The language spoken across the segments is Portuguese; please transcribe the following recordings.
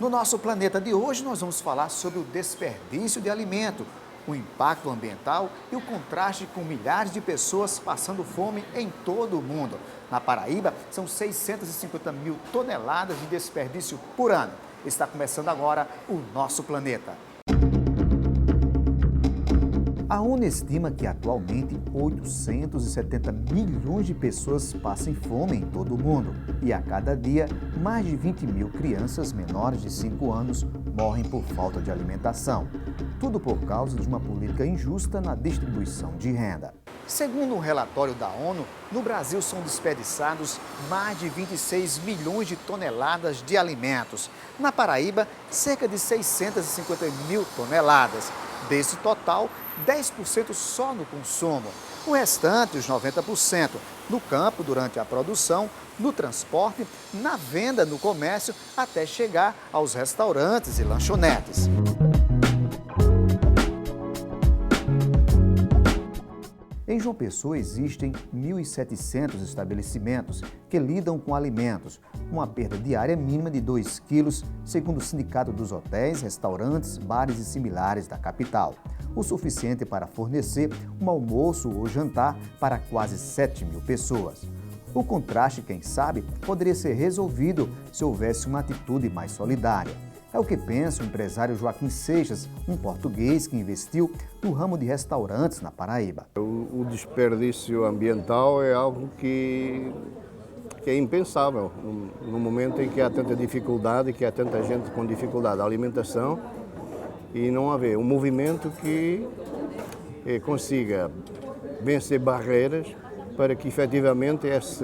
No nosso planeta de hoje, nós vamos falar sobre o desperdício de alimento, o impacto ambiental e o contraste com milhares de pessoas passando fome em todo o mundo. Na Paraíba, são 650 mil toneladas de desperdício por ano. Está começando agora o Nosso Planeta. A ONU estima que atualmente 870 milhões de pessoas passam fome em todo o mundo e a cada dia mais de 20 mil crianças menores de 5 anos morrem por falta de alimentação. Tudo por causa de uma política injusta na distribuição de renda. Segundo um relatório da ONU, no Brasil são desperdiçados mais de 26 milhões de toneladas de alimentos. Na Paraíba, cerca de 650 mil toneladas. Desse total, 10% só no consumo. O restante, os 90%, no campo durante a produção, no transporte, na venda, no comércio, até chegar aos restaurantes e lanchonetes. Em João Pessoa existem 1.700 estabelecimentos que lidam com alimentos, uma perda diária mínima de 2 quilos, segundo o Sindicato dos Hotéis, Restaurantes, Bares e Similares da capital. O suficiente para fornecer um almoço ou jantar para quase 7 mil pessoas. O contraste, quem sabe, poderia ser resolvido se houvesse uma atitude mais solidária. É o que pensa o empresário Joaquim Seixas, um português que investiu no ramo de restaurantes na Paraíba. O desperdício ambiental é algo que é impensável no momento em que há tanta dificuldade, que há tanta gente com dificuldade de alimentação e não haver um movimento que consiga vencer barreiras para que efetivamente esse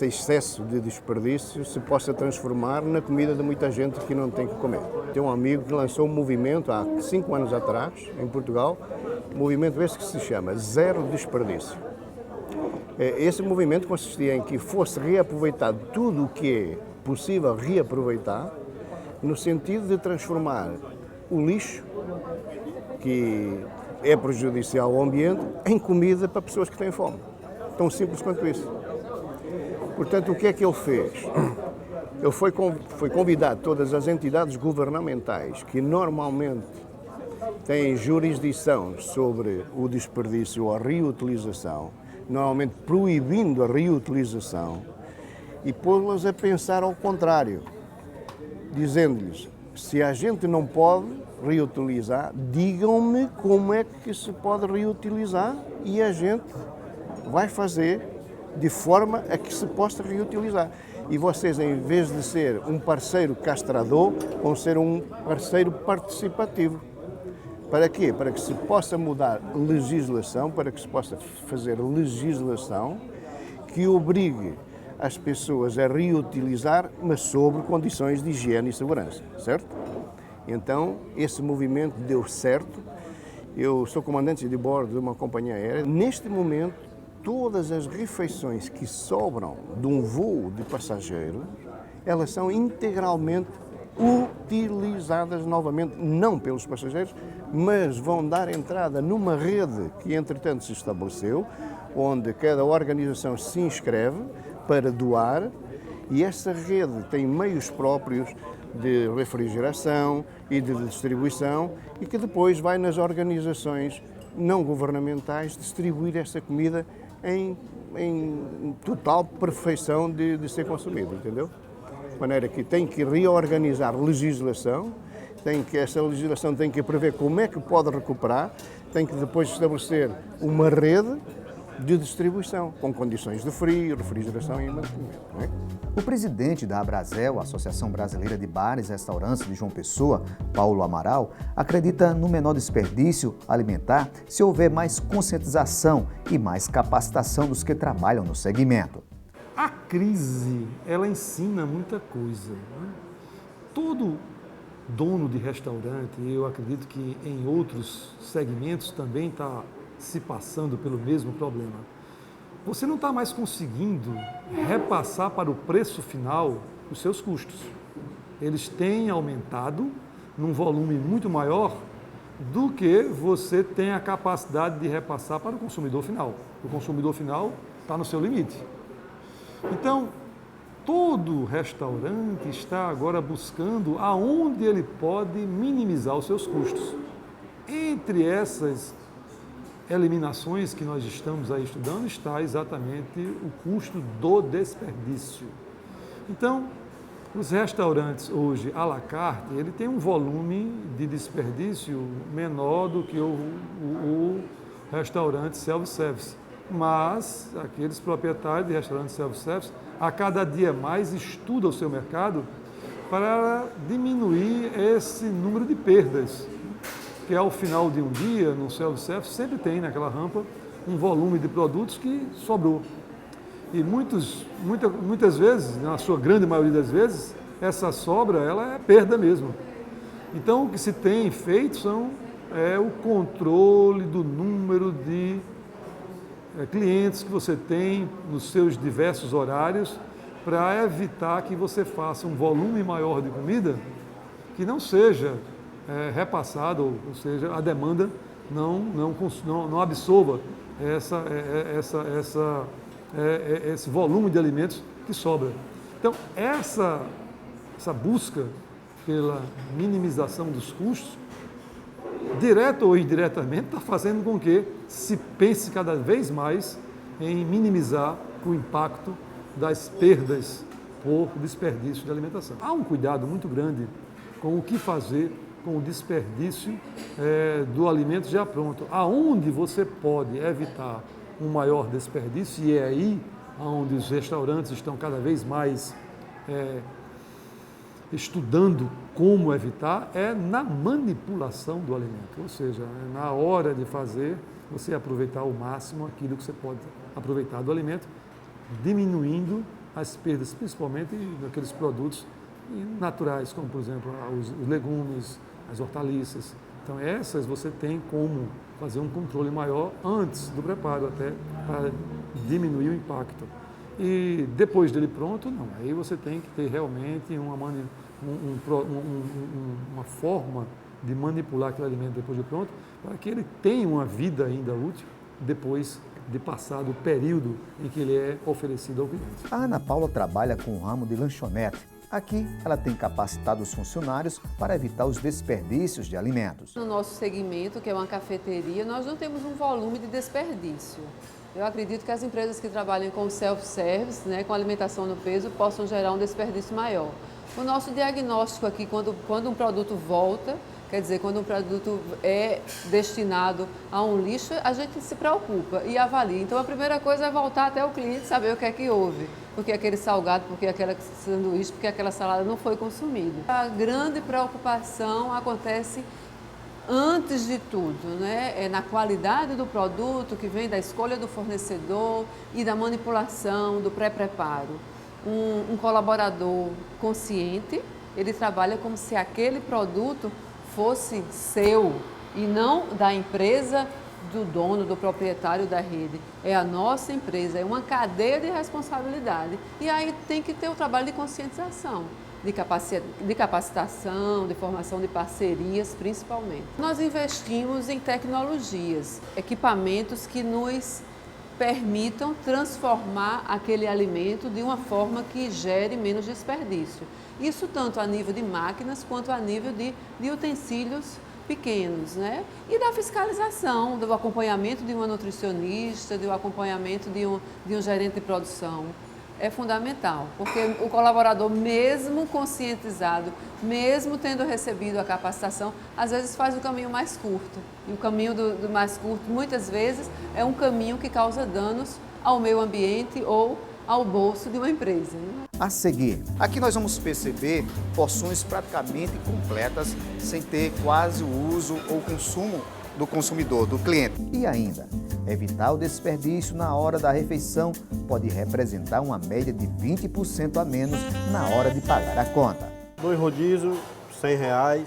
excesso de desperdício se possa transformar na comida de muita gente que não tem que comer. Tem um amigo que lançou um movimento há 5 anos atrás, em Portugal, um movimento esse que se chama Zero Desperdício. Esse movimento consistia em que fosse reaproveitado tudo o que é possível reaproveitar, no sentido de transformar o lixo, que é prejudicial ao ambiente, em comida para pessoas que têm fome. Tão simples quanto isso. Portanto, o que é que ele fez? Ele foi convidar todas as entidades governamentais que normalmente têm jurisdição sobre o desperdício ou a reutilização, normalmente proibindo a reutilização, e pô-las a pensar ao contrário, dizendo-lhes, se a gente não pode reutilizar, digam-me como é que se pode reutilizar e a gente vai fazer de forma a que se possa reutilizar. E vocês, em vez de ser um parceiro castrador, vão ser um parceiro participativo. Para quê? Para que se possa mudar legislação, para que se possa fazer legislação que obrigue as pessoas a reutilizar, mas sobre condições de higiene e segurança, certo? Então, esse movimento deu certo. Eu sou comandante de bordo de uma companhia aérea. Neste momento, todas as refeições que sobram de um voo de passageiros, elas são integralmente utilizadas novamente, não pelos passageiros, mas vão dar entrada numa rede que, entretanto, se estabeleceu, onde cada organização se inscreve para doar, e essa rede tem meios próprios de refrigeração e de distribuição e que depois vai nas organizações não governamentais distribuir essa comida em total perfeição de ser consumida, entendeu? De maneira que tem que reorganizar legislação, essa legislação tem que prever como é que pode recuperar, tem que depois estabelecer uma rede de distribuição, com condições de frio, refrigeração e mantenimento. Não é? O presidente da Abrazel, Associação Brasileira de Bares e Restaurantes de João Pessoa, Paulo Amaral, acredita no menor desperdício alimentar se houver mais conscientização e mais capacitação dos que trabalham no segmento. A crise, ela ensina muita coisa. Né? Todo dono de restaurante, eu acredito que em outros segmentos também está se passando pelo mesmo problema. Você não está mais conseguindo repassar para o preço final os seus custos. Eles têm aumentado num volume muito maior do que você tem a capacidade de repassar para o consumidor final. O consumidor final está no seu limite. Então, todo restaurante está agora buscando aonde ele pode minimizar os seus custos. Entre essas eliminações que nós estamos aí estudando está exatamente o custo do desperdício. Então, os restaurantes hoje à la carte, ele tem um volume de desperdício menor do que o restaurante self-service. Mas aqueles proprietários de restaurantes self-service, a cada dia mais estudam o seu mercado para diminuir esse número de perdas. Que ao final de um dia, no self-service, sempre tem naquela rampa um volume de produtos que sobrou. E muitas vezes, na sua grande maioria das vezes, essa sobra ela é perda mesmo. Então, o que se tem feito é o controle do número de clientes que você tem nos seus diversos horários para evitar que você faça um volume maior de comida que não seja repassado, ou seja, a demanda não absorva esse volume de alimentos que sobra. Então, essa busca pela minimização dos custos, direto ou indiretamente, está fazendo com que se pense cada vez mais em minimizar o impacto das perdas por desperdício de alimentação. Há um cuidado muito grande com o que fazer com o desperdício do alimento já pronto. Aonde você pode evitar um maior desperdício, e é aí onde os restaurantes estão cada vez mais estudando como evitar, é na manipulação do alimento. Ou seja, na hora de fazer, você aproveitar ao máximo aquilo que você pode aproveitar do alimento, diminuindo as perdas, principalmente naqueles produtos naturais, como, por exemplo, os legumes, as hortaliças. Então, essas você tem como fazer um controle maior antes do preparo, até para diminuir o impacto. E depois dele pronto, não. Aí você tem que ter realmente uma forma de manipular aquele alimento depois de pronto, para que ele tenha uma vida ainda útil depois de passado o período em que ele é oferecido ao cliente. A Ana Paula trabalha com o ramo de lanchonete. Aqui, ela tem capacitado os funcionários para evitar os desperdícios de alimentos. No nosso segmento, que é uma cafeteria, nós não temos um volume de desperdício. Eu acredito que as empresas que trabalham com self-service, com alimentação no peso, possam gerar um desperdício maior. O nosso diagnóstico aqui, quando um produto volta, quer dizer, quando um produto é destinado a um lixo, a gente se preocupa e avalia. Então, a primeira coisa é voltar até o cliente, saber o que é que houve. Porque aquele salgado, porque aquele sanduíche, porque aquela salada não foi consumida. A grande preocupação acontece antes de tudo, é na qualidade do produto, que vem da escolha do fornecedor e da manipulação, do pré-preparo. Um colaborador consciente, ele trabalha como se aquele produto fosse seu e não da empresa, do dono, do proprietário da rede. É a nossa empresa, é uma cadeia de responsabilidade. E aí tem que ter o trabalho de conscientização, de capacitação, de formação de parcerias, principalmente. Nós investimos em tecnologias, equipamentos que nos permitam transformar aquele alimento de uma forma que gere menos desperdício. Isso tanto a nível de máquinas quanto a nível de utensílios pequenos, E da fiscalização, do acompanhamento de uma nutricionista, do acompanhamento de um gerente de produção. É fundamental, porque o colaborador, mesmo conscientizado, mesmo tendo recebido a capacitação, às vezes faz o caminho mais curto. E o caminho do mais curto, muitas vezes, é um caminho que causa danos ao meio ambiente ou ao bolso de uma empresa. A seguir, aqui nós vamos perceber porções praticamente completas, sem ter quase o uso ou consumo do consumidor, do cliente. E ainda, evitar o desperdício na hora da refeição pode representar uma média de 20% a menos na hora de pagar a conta. 2 rodízios, R$100,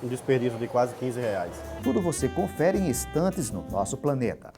um desperdício de quase R$15. Tudo você confere em instantes no Nosso Planeta.